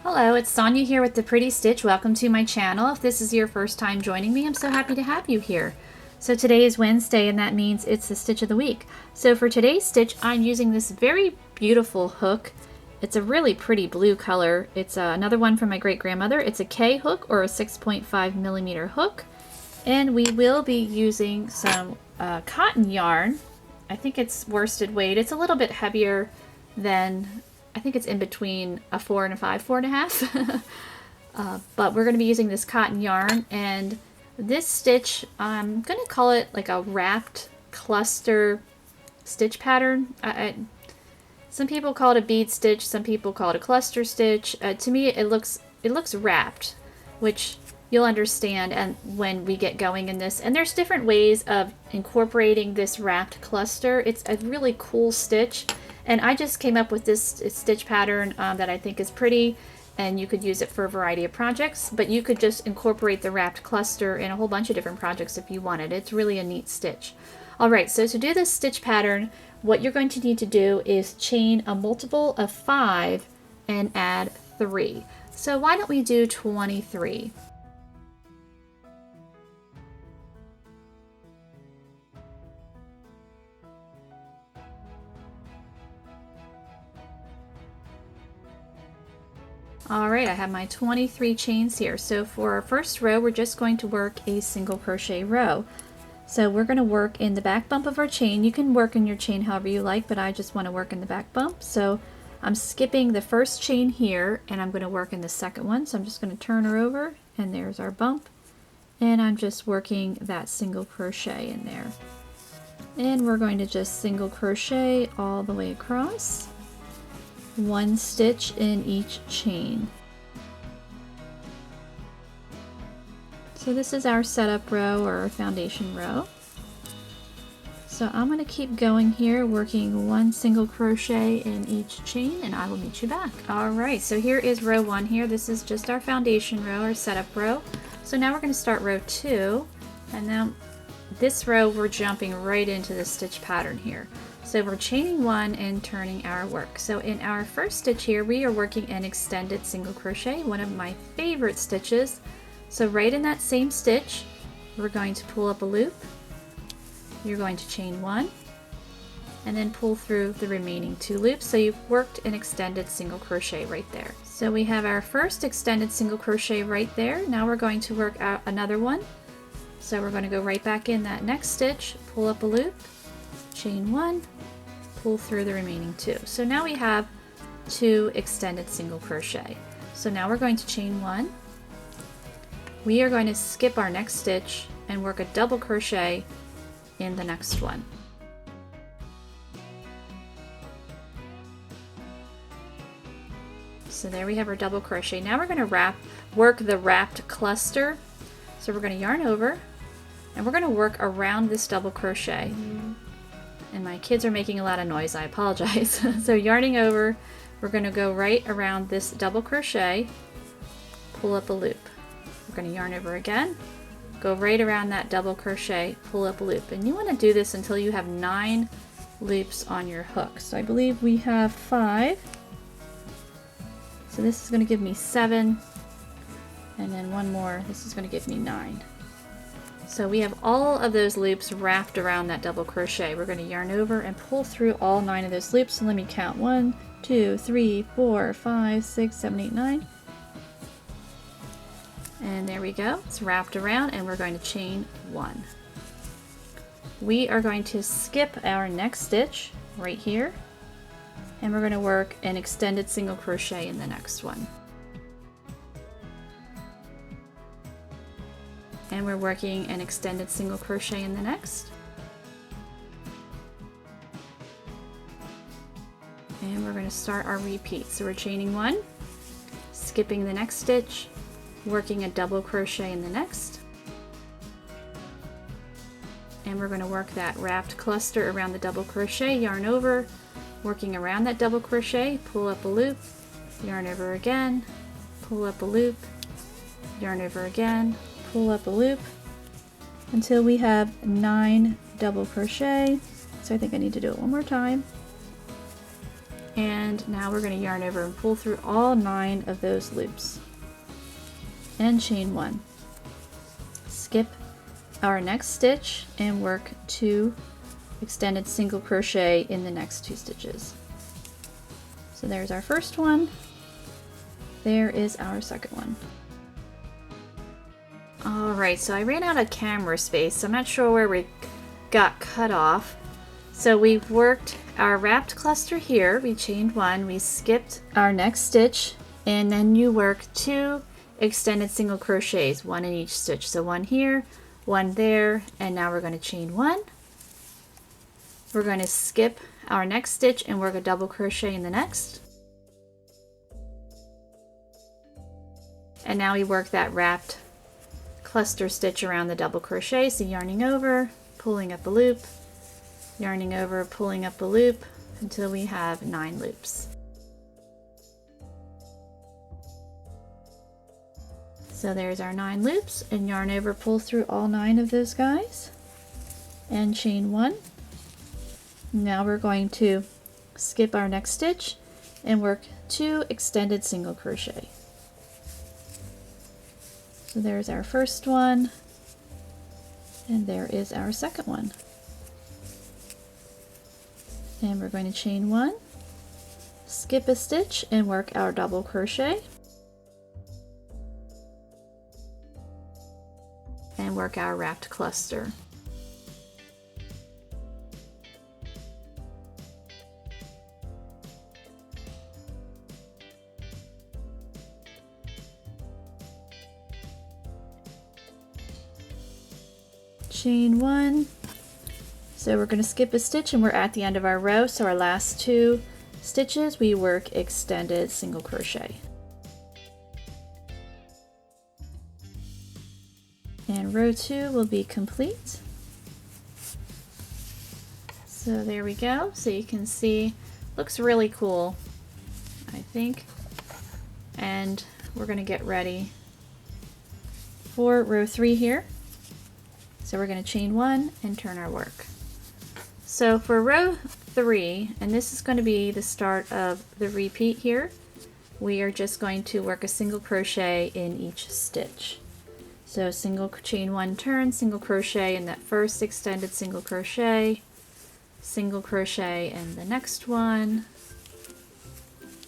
Hello, it's Sonia here with the Pretty Stitch. Welcome to my channel. If this is your first time joining me, I'm so happy to have you here. So today is Wednesday and that means it's the stitch of the week. So for today's stitch, I'm using this very beautiful hook. It's a really pretty blue color. It's another one from my great-grandmother. It's a K hook or a 6.5 millimeter hook. And we will be using some cotton yarn. I think it's worsted weight. It's a little bit heavier than, I think it's in between a 4 and a 5, 4.5. But we're going to be using this cotton yarn, and this stitch, I'm going to call it like a wrapped cluster stitch pattern. Some people call it a bead stitch, some people call it a cluster stitch. To me, it looks wrapped, which you'll understand and when we get going in this. And there's different ways of incorporating this wrapped cluster. It's a really cool stitch. And I just came up with this stitch pattern that I think is pretty, and you could use it for a variety of projects, but you could just incorporate the wrapped cluster in a whole bunch of different projects if you wanted. It's really a neat stitch. Alright, so to do this stitch pattern, what you're going to need to do is chain a multiple of 5 and add 3. So why don't we do 23? Alright, I have my 23 chains here. So for our first row, we're just going to work a single crochet row. So we're going to work in the back bump of our chain. You can work in your chain however you like, but I just want to work in the back bump. So I'm skipping the first chain here, and I'm going to work in the second one. So I'm just going to turn her over, and there's our bump. And I'm just working that single crochet in there. And we're going to just single crochet all the way across. 1 stitch in each chain. So this is our setup row or our foundation row. So I'm going to keep going here, working 1 single crochet in each chain, and I will meet you back. Alright, so here is row 1 here. This is just our foundation row, our setup row. So now we're going to start row 2, and now this row we're jumping right into the stitch pattern here. So we're chaining 1 and turning our work. So in our first stitch here, we are working an extended single crochet, one of my favorite stitches. So right in that same stitch, we're going to pull up a loop. You're going to chain 1 and then pull through the remaining 2 loops. So you've worked an extended single crochet right there. So we have our first extended single crochet right there. Now we're going to work out another one. So we're going to go right back in that next stitch, pull up a loop, chain 1, pull through the remaining 2. So now we have 2 extended single crochet. So now we're going to chain 1. We are going to skip our next stitch and work a double crochet in the next one. So there we have our double crochet. Now we're going to work the wrapped cluster. So we're going to yarn over and we're going to work around this double crochet. And my kids are making a lot of noise, I apologize. So yarning over, we're going to go right around this double crochet, pull up a loop. We're going to yarn over again, go right around that double crochet, pull up a loop. And you want to do this until you have 9 loops on your hook. So I believe we have 5. So this is going to give me 7, and then 1 more. This is going to give me 9. So we have all of those loops wrapped around that double crochet. We're going to yarn over and pull through all 9 of those loops. So let me count 1, 2, 3, 4, 5, 6, 7, 8, 9. And there we go. It's wrapped around and we're going to chain 1. We are going to skip our next stitch right here, and we're going to work an extended single crochet in the next one. And we're working an extended single crochet in the next. And we're going to start our repeat. So we're chaining 1, skipping the next stitch, working a double crochet in the next. And we're going to work that wrapped cluster around the double crochet, yarn over, working around that double crochet, pull up a loop, yarn over again, pull up a loop, yarn over again, pull up a loop until we have 9 double crochet. So I think I need to do it one more time. And now we're going to yarn over and pull through all 9 of those loops and chain 1. Skip our next stitch and work 2 extended single crochet in the next 2 stitches. So there's our first one. There is our second one. Alright, so I ran out of camera space, so I'm not sure where we got cut off. So we've worked our wrapped cluster here, we chained 1, we skipped our next stitch, and then you work 2 extended single crochets, 1 in each stitch. So 1 here, 1 there, and now we're going to chain 1. We're going to skip our next stitch and work a double crochet in the next. And now we work that wrapped cluster stitch around the double crochet, so yarning over, pulling up a loop, yarning over, pulling up a loop until we have 9 loops. So there's our 9 loops, and yarn over, pull through all 9 of those guys and chain 1. Now we're going to skip our next stitch and work 2 extended single crochet. So there's our first one, and there is our second one. And we're going to chain 1, skip a stitch, and work our double crochet. And work our wrapped cluster. Chain 1. So we're going to skip a stitch and we're at the end of our row, so our last 2 stitches we work extended single crochet. And row 2 will be complete. So there we go. So you can see, looks really cool, I think. And we're going to get ready for row 3 here. So we're going to chain 1 and turn our work. So for row 3, and this is going to be the start of the repeat here, we are just going to work a single crochet in each stitch. So single chain 1, turn, single crochet in that first extended single crochet in the next one,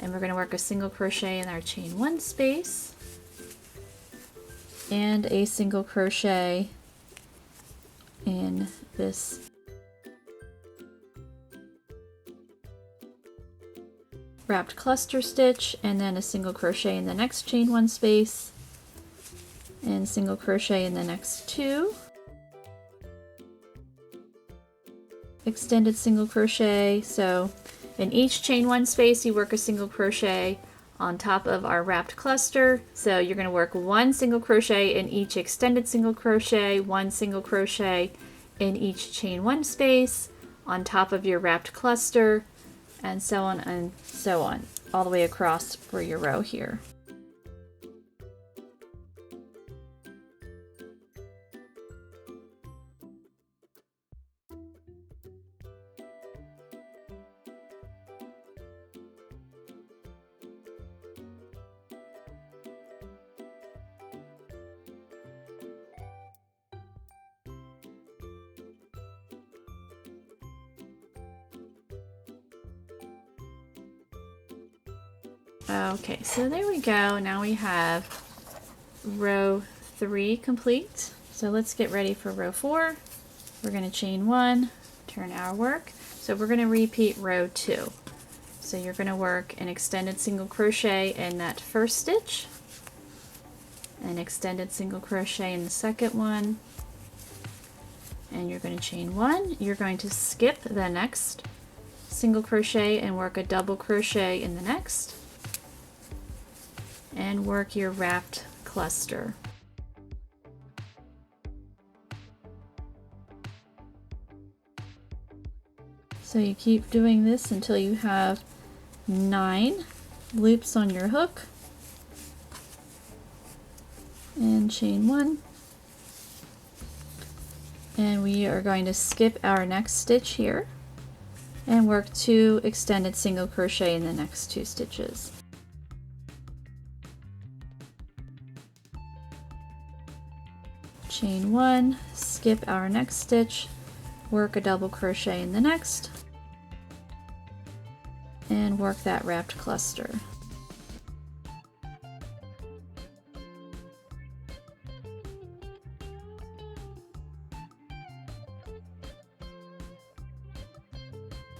and we're going to work a single crochet in our chain 1 space and a single crochet in this wrapped cluster stitch, and then a single crochet in the next chain 1 space and single crochet in the next 2, extended single crochet. So in each chain 1 space you work a single crochet on top of our wrapped cluster. So you're going to work 1 single crochet in each extended single crochet, 1 single crochet in each chain 1 space on top of your wrapped cluster, and so on all the way across for your row here. Okay, so there we go. Now we have row 3 complete. So let's get ready for row 4. We're going to chain 1, turn our work. So we're going to repeat row 2. So you're going to work an extended single crochet in that first stitch, an extended single crochet in the second one, and you're going to chain 1. You're going to skip the next single crochet and work a double crochet in the next, and work your wrapped cluster. So you keep doing this until you have 9 loops on your hook, and chain 1, and we are going to skip our next stitch here and work 2 extended single crochet in the next 2 stitches. Chain 1, skip our next stitch, work a double crochet in the next, and work that wrapped cluster.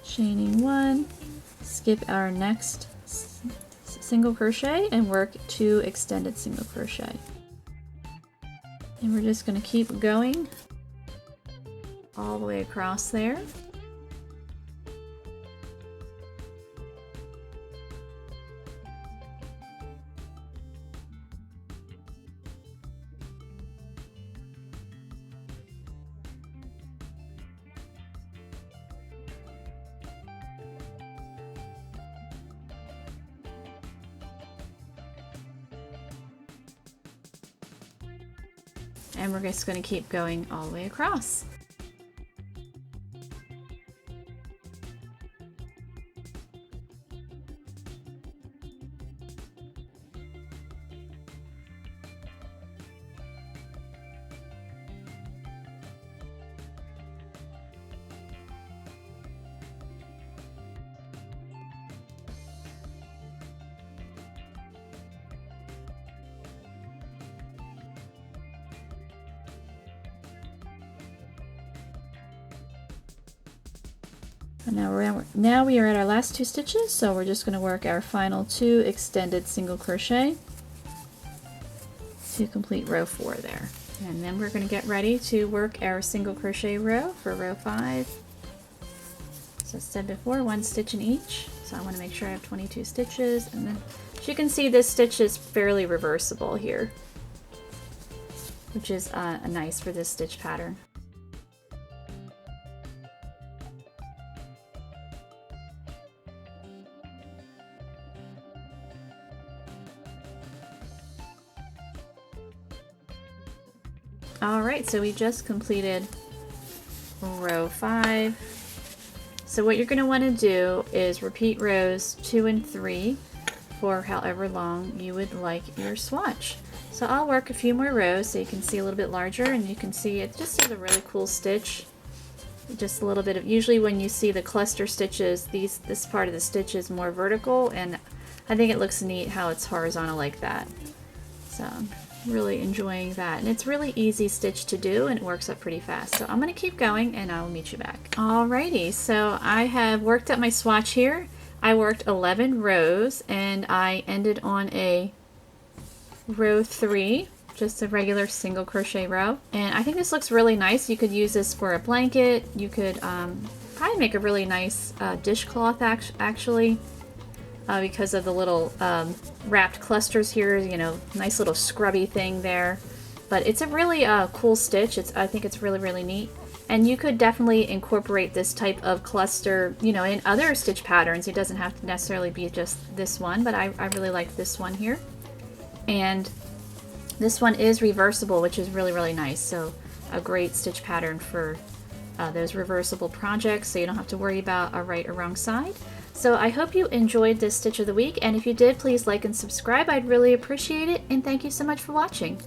Chaining 1, skip our next single crochet and work 2 extended single crochet. And we're just going to keep going all the way across there. And we're just going to keep going all the way across. And now we are at our last 2 stitches, so we're just going to work our final 2 extended single crochet to complete row 4 there. And then we're going to get ready to work our single crochet row for row 5. So as I said before, 1 stitch in each. So I want to make sure I have 22 stitches, and then as you can see, this stitch is fairly reversible here, which is nice for this stitch pattern. Alright, so we just completed row 5. So what you're going to want to do is repeat rows 2 and 3 for however long you would like your swatch. So I'll work a few more rows so you can see a little bit larger, and you can see it just is a really cool stitch. Just a little bit of, usually when you see the cluster stitches, this part of the stitch is more vertical, and I think it looks neat how it's horizontal like that. So really enjoying that, and it's really easy stitch to do, and it works up pretty fast. So I'm going to keep going and I'll meet you back. Alrighty, so I have worked up my swatch here. I worked 11 rows and I ended on a row 3, just a regular single crochet row, and I think this looks really nice. You could use this for a blanket. You could probably make a really nice dishcloth actually. Because of the little wrapped clusters here, you know, nice little scrubby thing there. But it's a really cool stitch. I think it's really, really neat. And you could definitely incorporate this type of cluster, you know, in other stitch patterns. It doesn't have to necessarily be just this one, but I really like this one here. And this one is reversible, which is really, really nice. So a great stitch pattern for those reversible projects, so you don't have to worry about a right or wrong side. So I hope you enjoyed this stitch of the week, and if you did, please like and subscribe. I'd really appreciate it, and thank you so much for watching.